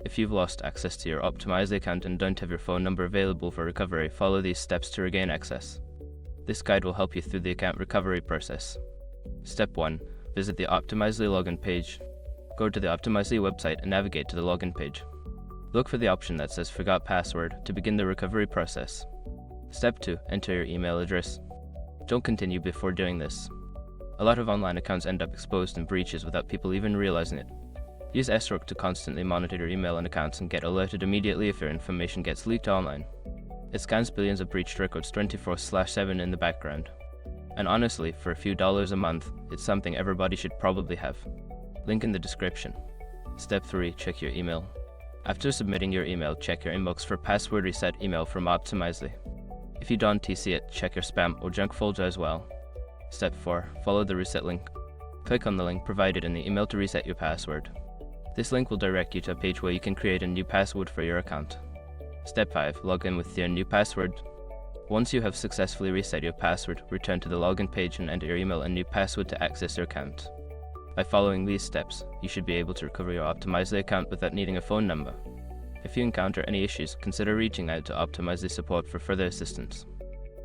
If you've lost access to your Optimizely account and don't have your phone number available for recovery, follow these steps to regain access. This guide will help you through the account recovery process. Step 1. Visit the Optimizely login page. Go to the Optimizely website and navigate to the login page. Look for the option that says Forgot Password to begin the recovery process. Step 2. Enter your email address. Don't continue before doing this. A lot of online accounts end up exposed in breaches without people even realizing it. Use SROC to constantly monitor your email and accounts and get alerted immediately if your information gets leaked online. It scans billions of breached records 24/7 in the background. And honestly, for a few dollars a month, it's something everybody should probably have. Link in the description. Step 3. Check your email. After submitting your email, check your inbox for password reset email from Optimizely. If you don't see it, check your spam or junk folder as well. Step 4. Follow the reset link. Click on the link provided in the email to reset your password. This link will direct you to a page where you can create a new password for your account. Step 5. Log in with your new password. Once you have successfully reset your password, return to the login page and enter your email and new password to access your account. By following these steps, you should be able to recover your Optimizely account without needing a phone number. If you encounter any issues, consider reaching out to Optimizely support for further assistance.